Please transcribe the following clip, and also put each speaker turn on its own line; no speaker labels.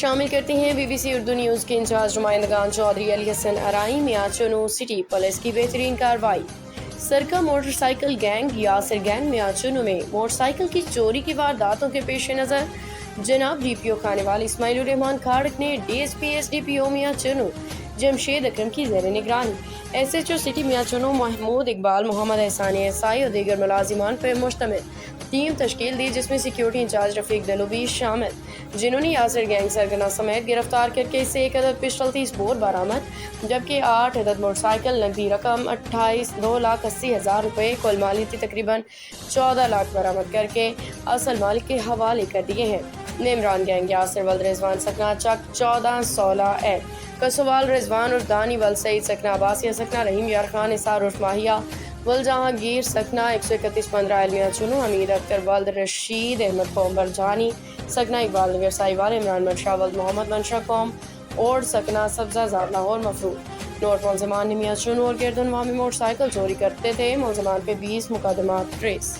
شامل کرتے ہیں BBC اردو نیوز کے انچارج نمائندگان چودھری علی حسن ارائی میاں چنو سٹی پولیس کی بہترین کارروائی۔ سرکہ motor cycle gang Yasir gang میاں چنو میں موٹر سائیکل کی چوری کی وارداتوں کے پیش نظر جناب DPO خانیوال اسماعیل الرحمان کھاڑک نے DSP SDPO میاں چنو جمشید اکرم کی زیر نگرانی SHO سٹی میاں چنو محمود اقبال محمد احسان SI اور دیگر ملازمان پر مشتمل ٹیم تشکیل دی، جس میں سیکیورٹی انچارج رفیق دلوی شامل، جنہوں نے یاسر گینگ سرگنا سمیت گرفتار کر کے اس سے 1 عدد پسٹل 30 بور برآمد جبکہ 8 عدد موٹر سائیکل نقدی رقم 2,80,000 روپے کل مالیتی تقریباً 14 لاکھ برآمد کر کے اصل مالک کے حوالے کر دیے ہیں۔ نمران گینگ یاسر ولد رضوان سکنا چک 1416 کسوال رضوان اور دانی ول سعید سکنا عباسیہ سکنا رحیم یار خان نثار عرف ماہیہ ول جہانگیر سکنا 13115 میاں چنو حمید اختر ولد رشید احمد قوم برجانی سکنا اقبال نگر سائیوال عمران منشا ولد محمد منشا قوم اور سکنا سبزہ زاد لاہور مفروض نور ملزمان نے میاں چنو اور گردنواں میں موٹر سائیکل چوری کرتے تھے۔ ملزمان پہ 20 مقدمات ٹریس۔